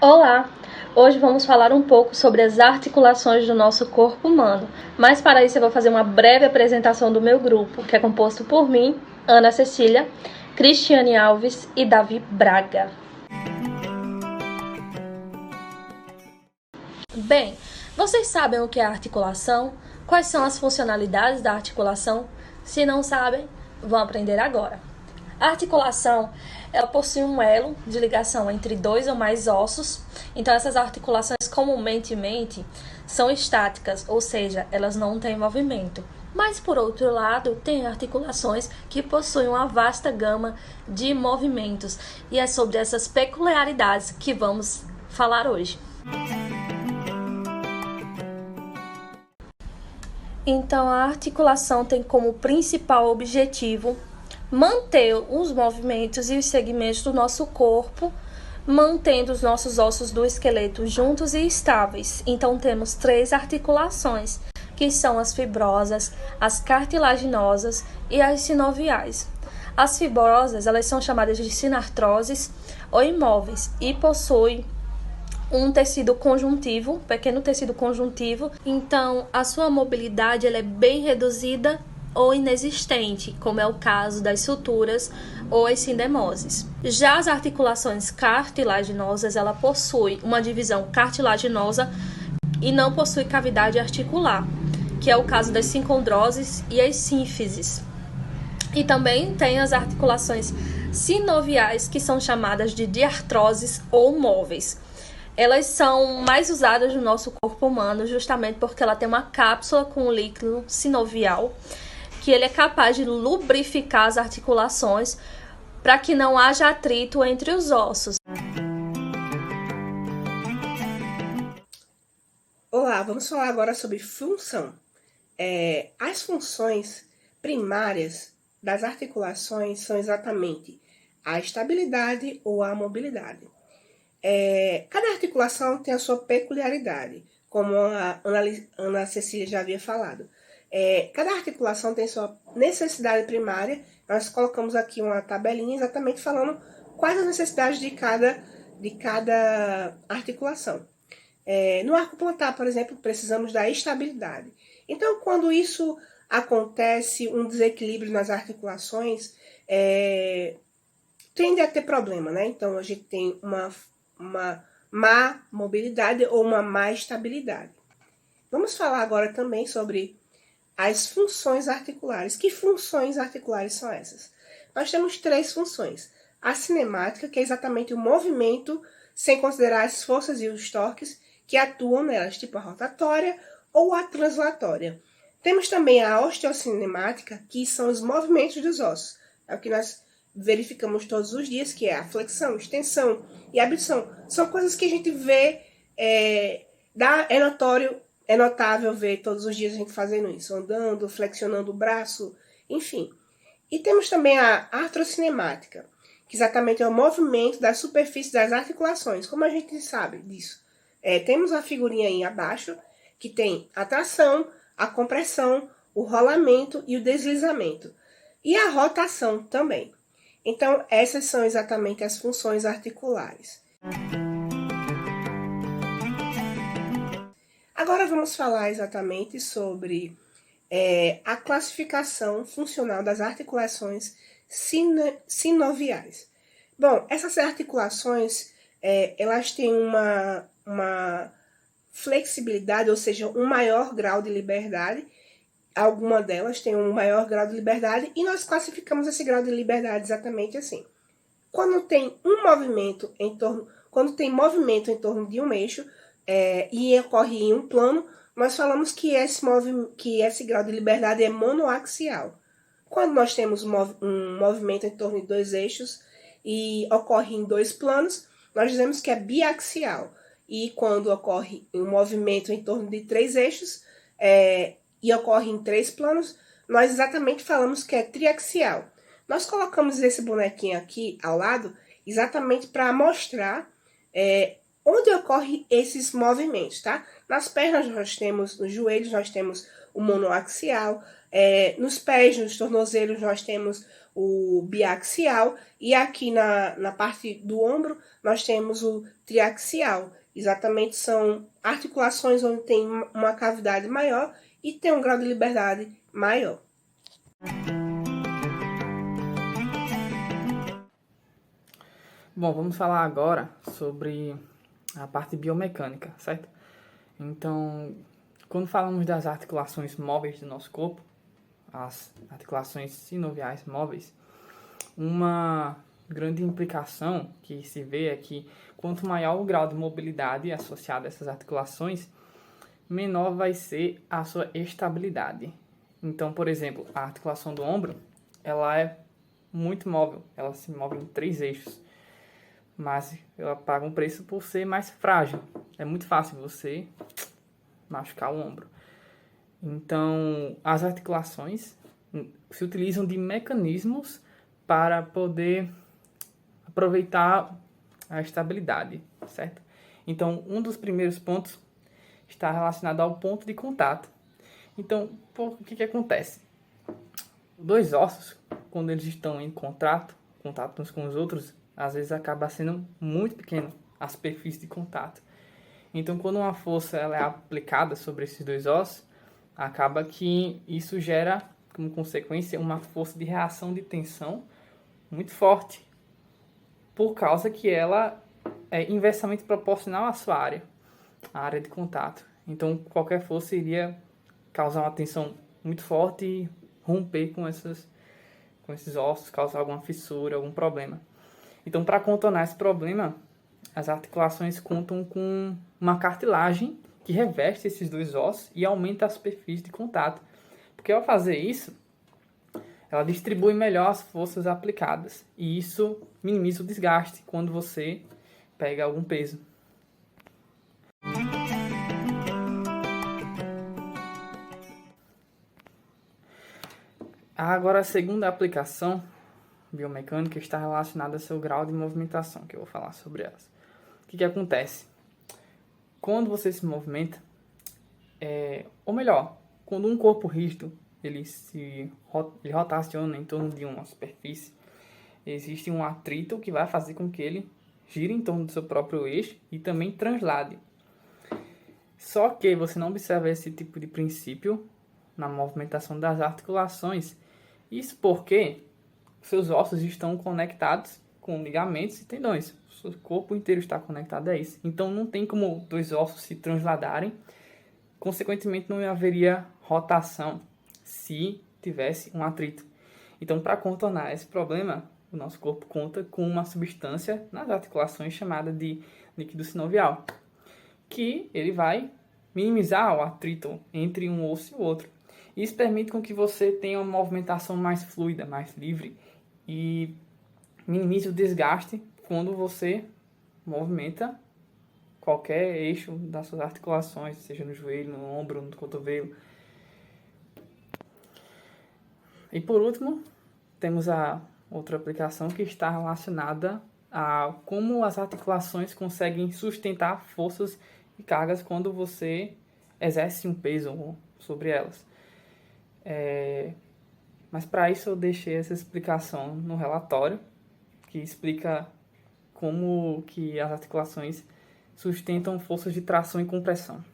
Olá! Hoje vamos falar um pouco sobre as articulações do nosso corpo humano, mas para isso eu vou fazer uma breve apresentação do meu grupo, que é composto por mim, Ana Cecília, Cristiane Alves e Davi Braga. Bem, vocês sabem o que é articulação? Quais são as funcionalidades da articulação? Se não sabem, vão aprender agora. A articulação, ela possui um elo de ligação entre dois ou mais ossos, então essas articulações comumente são estáticas, ou seja, elas não têm movimento. Mas, por outro lado, tem articulações que possuem uma vasta gama de movimentos, e é sobre essas peculiaridades que vamos falar hoje. Então, a articulação tem como principal objetivo manter os movimentos e os segmentos do nosso corpo, mantendo os nossos ossos do esqueleto juntos e estáveis. Então, temos 3 articulações, que são as fibrosas, as cartilaginosas e as sinoviais. As fibrosas, elas são chamadas de sinartroses ou imóveis e possuem um tecido conjuntivo, pequeno tecido conjuntivo, então a sua mobilidade ela é bem reduzida ou inexistente, como é o caso das suturas ou as sindemoses. Já as articulações cartilaginosas, ela possui uma divisão cartilaginosa e não possui cavidade articular, que é o caso das sincondroses e as sínfises. E também tem as articulações sinoviais, que são chamadas de diartroses ou móveis. Elas são mais usadas no nosso corpo humano justamente porque ela tem uma cápsula com um líquido sinovial que ele é capaz de lubrificar as articulações para que não haja atrito entre os ossos. Olá, vamos falar agora sobre função. As funções primárias das articulações são exatamente a estabilidade ou a mobilidade. Cada articulação tem a sua peculiaridade, como a Ana Cecília já havia falado. Cada articulação tem sua necessidade primária. Nós colocamos aqui uma tabelinha exatamente falando quais as necessidades de cada articulação. No arco plantar, por exemplo, precisamos da estabilidade. Então, quando isso acontece, um desequilíbrio nas articulações, tende a ter problema, né? Então, a gente tem uma má mobilidade ou uma má estabilidade. Vamos falar agora também sobre as funções articulares. Que funções articulares são essas? Nós temos 3 funções. A cinemática, que é exatamente o movimento, sem considerar as forças e os torques que atuam nelas, tipo a rotatória ou a translatória. Temos também a osteocinemática, que são os movimentos dos ossos. É o que nós verificamos todos os dias, que é a flexão, extensão e abdução. São coisas que a gente vê, é notável ver todos os dias a gente fazendo isso, andando, flexionando o braço, enfim. E temos também a artrocinemática, que exatamente é o movimento da superfície das articulações. Como a gente sabe disso? Temos a figurinha aí abaixo, que tem a tração, a compressão, o rolamento e o deslizamento. E a rotação também. Então, essas são exatamente as funções articulares. Agora vamos falar exatamente sobre a classificação funcional das articulações sinoviais. Bom, essas articulações, elas têm uma flexibilidade, ou seja, um maior grau de liberdade. Alguma delas tem um maior grau de liberdade e nós classificamos esse grau de liberdade exatamente assim. Quando tem movimento em torno de um eixo e ocorre em um plano, nós falamos que esse grau de liberdade é monoaxial. Quando nós temos um movimento em torno de 2 eixos e ocorre em 2 planos, nós dizemos que é biaxial. E quando ocorre um movimento em torno de 3 eixos e ocorre em 3 planos, nós exatamente falamos que é triaxial. Nós colocamos esse bonequinho aqui ao lado exatamente para mostrar onde ocorrem esses movimentos, tá? Nas pernas nós temos, nos joelhos nós temos o monoaxial. Nos pés, nos tornozelos, nós temos o biaxial. E aqui na parte do ombro, nós temos o triaxial. Exatamente, são articulações onde tem uma cavidade maior e tem um grau de liberdade maior. Bom, vamos falar agora sobre a parte biomecânica, certo? Então, quando falamos das articulações móveis do nosso corpo, as articulações sinoviais móveis, uma grande implicação que se vê é que quanto maior o grau de mobilidade associado a essas articulações, menor vai ser a sua estabilidade. Então, por exemplo, a articulação do ombro, ela é muito móvel, ela se move em 3 eixos, mas ela paga um preço por ser mais frágil. É muito fácil você machucar o ombro. Então, as articulações se utilizam de mecanismos para poder aproveitar a estabilidade, certo? Então, um dos primeiros pontos está relacionado ao ponto de contato. Então, o que acontece? Dois ossos, quando eles estão em contato uns com os outros, às vezes acaba sendo muito pequeno a superfície de contato. Então, quando uma força ela é aplicada sobre esses dois ossos, acaba que isso gera, como consequência, uma força de reação de tensão muito forte, por causa que ela é inversamente proporcional à sua área, a área de contato. Então, qualquer força iria causar uma tensão muito forte e romper com esses ossos, causar alguma fissura, algum problema. Então, para contornar esse problema, as articulações contam com uma cartilagem que reveste esses dois ossos e aumenta a superfície de contato. Porque ao fazer isso, ela distribui melhor as forças aplicadas. E isso minimiza o desgaste quando você pega algum peso. Agora, a segunda aplicação biomecânica está relacionada ao seu grau de movimentação, que eu vou falar sobre elas. O que acontece? Quando você se movimenta, ou melhor, quando um corpo rígido ele rotaciona em torno de uma superfície, existe um atrito que vai fazer com que ele gire em torno do seu próprio eixo e também translade. Só que você não observa esse tipo de princípio na movimentação das articulações. Isso porque seus ossos estão conectados com ligamentos e tendões. O seu corpo inteiro está conectado a isso. Então não tem como dois ossos se transladarem. Consequentemente, não haveria rotação se tivesse um atrito. Então, para contornar esse problema, o nosso corpo conta com uma substância nas articulações chamada de líquido sinovial, que ele vai minimizar o atrito entre um osso e o outro. Isso permite com que você tenha uma movimentação mais fluida, mais livre e minimize o desgaste quando você movimenta qualquer eixo das suas articulações, seja no joelho, no ombro, no cotovelo. E por último, temos a outra aplicação que está relacionada a como as articulações conseguem sustentar forças e cargas quando você exerce um peso sobre elas. Mas para isso eu deixei essa explicação no relatório, que explica como que as articulações sustentam forças de tração e compressão.